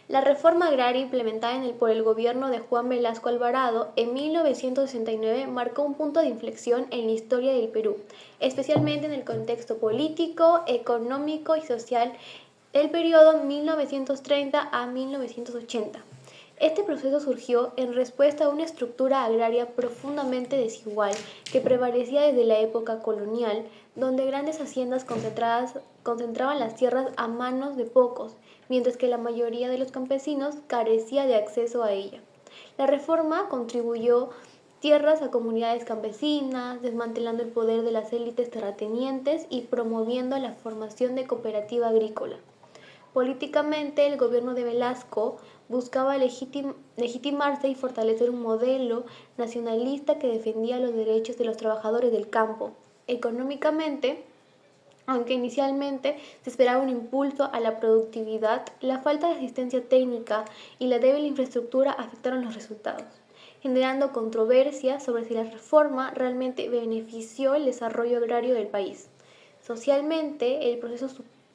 La reforma agraria implementada por el gobierno de Juan Velasco Alvarado en 1969 marcó un punto de inflexión en la historia del Perú, especialmente en el contexto político, económico y social del periodo 1930 a 1980. Este proceso surgió en respuesta a una estructura agraria profundamente desigual que prevalecía desde la época colonial, donde grandes haciendas concentraban las tierras a manos de pocos, mientras que la mayoría de los campesinos carecía de acceso a ella. La reforma contribuyó tierras a comunidades campesinas, desmantelando el poder de las élites terratenientes y promoviendo la formación de cooperativa agrícola. Políticamente, el gobierno de Velasco buscaba legitimarse y fortalecer un modelo nacionalista que defendía los derechos de los trabajadores del campo. Económicamente, aunque inicialmente se esperaba un impulso a la productividad, la falta de asistencia técnica y la débil infraestructura afectaron los resultados, generando controversia sobre si la reforma realmente benefició el desarrollo agrario del país. Socialmente, el proceso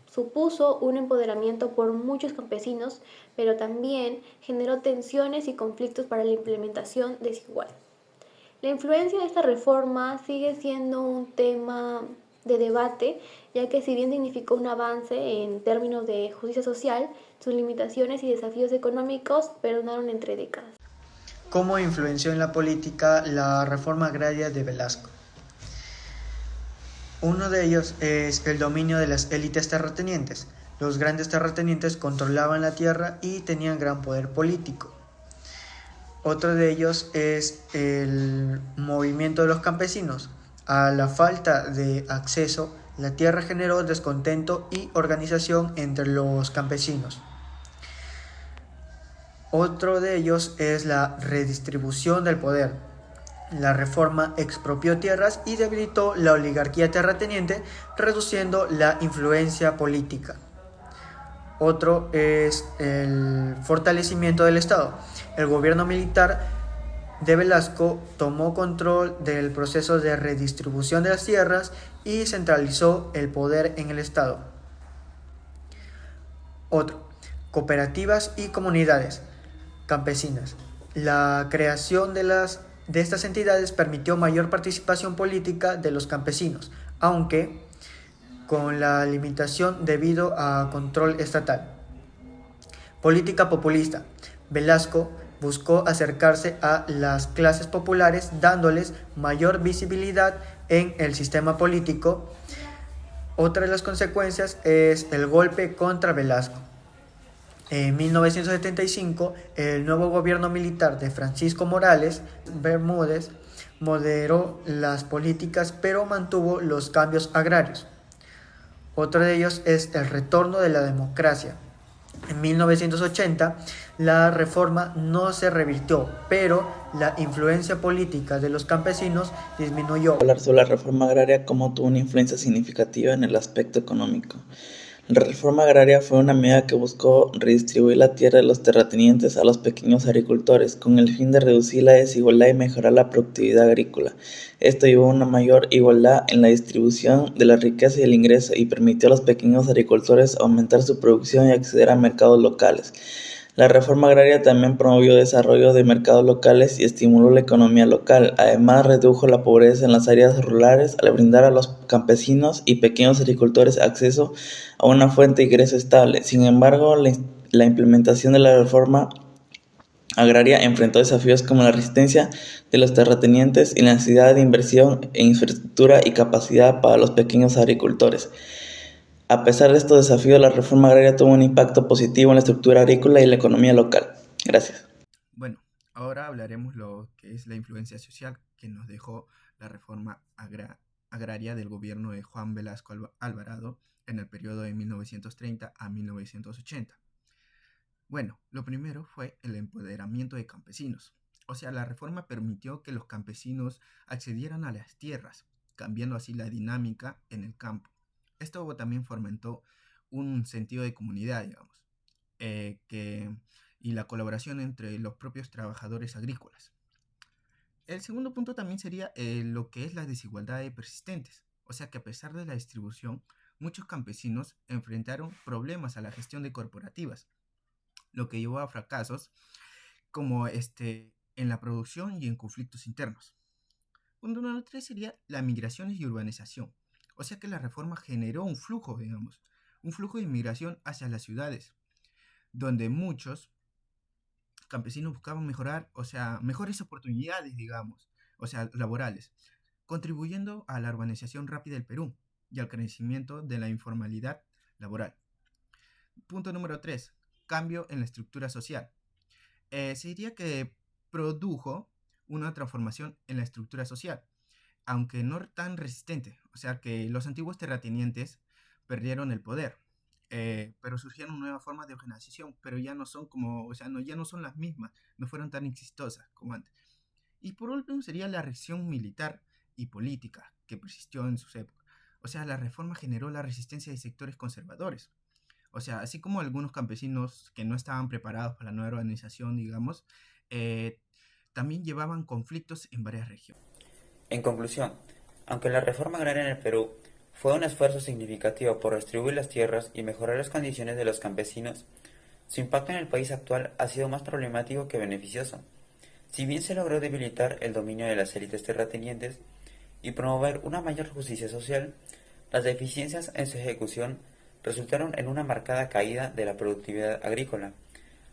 supuso un empoderamiento por muchos campesinos, pero también generó tensiones y conflictos para la implementación desigual. La influencia de esta reforma sigue siendo un tema de debate, ya que si bien significó un avance en términos de justicia social, sus limitaciones y desafíos económicos perdonaron entre décadas. ¿Cómo influenció en la política la reforma agraria de Velasco? Uno de ellos es el dominio de las élites terratenientes. Los grandes terratenientes controlaban la tierra y tenían gran poder político. Otro de ellos es el movimiento de los campesinos. A la falta de acceso, la tierra generó descontento y organización entre los campesinos. Otro de ellos es la redistribución del poder. La reforma expropió tierras y debilitó la oligarquía terrateniente, reduciendo la influencia política. Otro es el fortalecimiento del Estado. El gobierno militar de Velasco tomó control del proceso de redistribución de las tierras y centralizó el poder en el Estado. Otro, cooperativas y comunidades campesinas. La creación de estas entidades permitió mayor participación política de los campesinos, aunque con la limitación debido a control estatal. Política populista. Velasco buscó acercarse a las clases populares dándoles mayor visibilidad en el sistema político. Otra de las consecuencias es el golpe contra Velasco. En 1975, el nuevo gobierno militar de Francisco Morales Bermúdez moderó las políticas pero mantuvo los cambios agrarios. Otro de ellos es el retorno de la democracia. En 1980, la reforma no se revirtió, pero la influencia política de los campesinos disminuyó. Hablar sobre la reforma agraria como tuvo una influencia significativa en el aspecto económico. La reforma agraria fue una medida que buscó redistribuir la tierra de los terratenientes a los pequeños agricultores, con el fin de reducir la desigualdad y mejorar la productividad agrícola. Esto llevó a una mayor igualdad en la distribución de la riqueza y el ingreso y permitió a los pequeños agricultores aumentar su producción y acceder a mercados locales. La reforma agraria también promovió el desarrollo de mercados locales y estimuló la economía local. Además, redujo la pobreza en las áreas rurales al brindar a los campesinos y pequeños agricultores acceso a una fuente de ingreso estable. Sin embargo, la implementación de la reforma agraria enfrentó desafíos como la resistencia de los terratenientes y la necesidad de inversión en infraestructura y capacidad para los pequeños agricultores. A pesar de estos desafíos, la reforma agraria tuvo un impacto positivo en la estructura agrícola y la economía local. Gracias. Bueno, ahora hablaremos lo que es la influencia social que nos dejó la reforma agraria del gobierno de Juan Velasco Alvarado en el periodo de 1930 a 1980. Bueno, lo primero fue el empoderamiento de campesinos. O sea, la reforma permitió que los campesinos accedieran a las tierras, cambiando así la dinámica en el campo. Esto también fomentó un sentido de comunidad, digamos, y la colaboración entre los propios trabajadores agrícolas. El segundo punto también sería lo que es las desigualdades persistentes. O sea que a pesar de la distribución, muchos campesinos enfrentaron problemas a la gestión de corporativas, lo que llevó a fracasos como en la producción y en conflictos internos. Punto número 3 sería la migraciones y urbanización. O sea que la reforma generó un flujo, digamos, un flujo de inmigración hacia las ciudades, donde muchos campesinos buscaban mejorar, o sea, mejores oportunidades, digamos, o sea, laborales, contribuyendo a la urbanización rápida del Perú y al crecimiento de la informalidad laboral. Punto número 3, cambio en la estructura social. Se diría que produjo una transformación en la estructura social, aunque no tan resistente, o sea que los antiguos terratenientes perdieron el poder, pero surgieron nuevas formas de organización, pero ya no son como, o sea, no, ya no son las mismas, no fueron tan exitosas como antes. Y por último sería la reacción militar y política que persistió en sus épocas. O sea, la reforma generó la resistencia de sectores conservadores. O sea, así como algunos campesinos que no estaban preparados para la nueva organización, digamos, eh, también llevaban conflictos en varias regiones. En conclusión, aunque la reforma agraria en el Perú fue un esfuerzo significativo por distribuir las tierras y mejorar las condiciones de los campesinos, su impacto en el país actual ha sido más problemático que beneficioso. Si bien se logró debilitar el dominio de las élites terratenientes y promover una mayor justicia social, las deficiencias en su ejecución resultaron en una marcada caída de la productividad agrícola,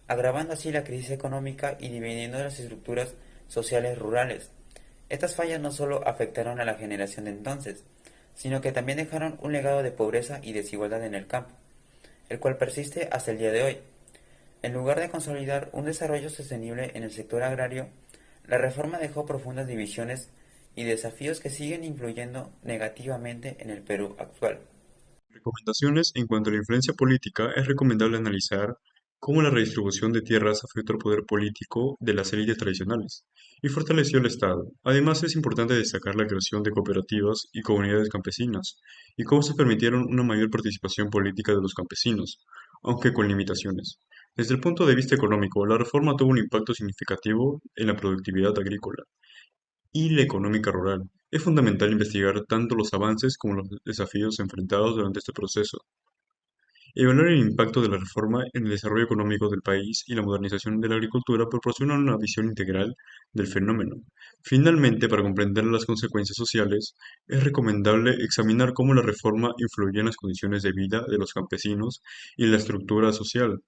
agravando así la crisis económica y dividiendo las estructuras sociales rurales. Estas fallas no solo afectaron a la generación de entonces, sino que también dejaron un legado de pobreza y desigualdad en el campo, el cual persiste hasta el día de hoy. En lugar de consolidar un desarrollo sostenible en el sector agrario, la reforma dejó profundas divisiones y desafíos que siguen influyendo negativamente en el Perú actual. Recomendaciones en cuanto a la influencia política, es recomendable analizar cómo la redistribución de tierras afectó el poder político de las élites tradicionales y fortaleció el Estado. Además, es importante destacar la creación de cooperativas y comunidades campesinas y cómo se permitieron una mayor participación política de los campesinos, aunque con limitaciones. Desde el punto de vista económico, la reforma tuvo un impacto significativo en la productividad agrícola y la económica rural. Es fundamental investigar tanto los avances como los desafíos enfrentados durante este proceso. Evaluar el impacto de la reforma en el desarrollo económico del país y la modernización de la agricultura proporciona una visión integral del fenómeno. Finalmente, para comprender las consecuencias sociales, es recomendable examinar cómo la reforma influyó en las condiciones de vida de los campesinos y la estructura social.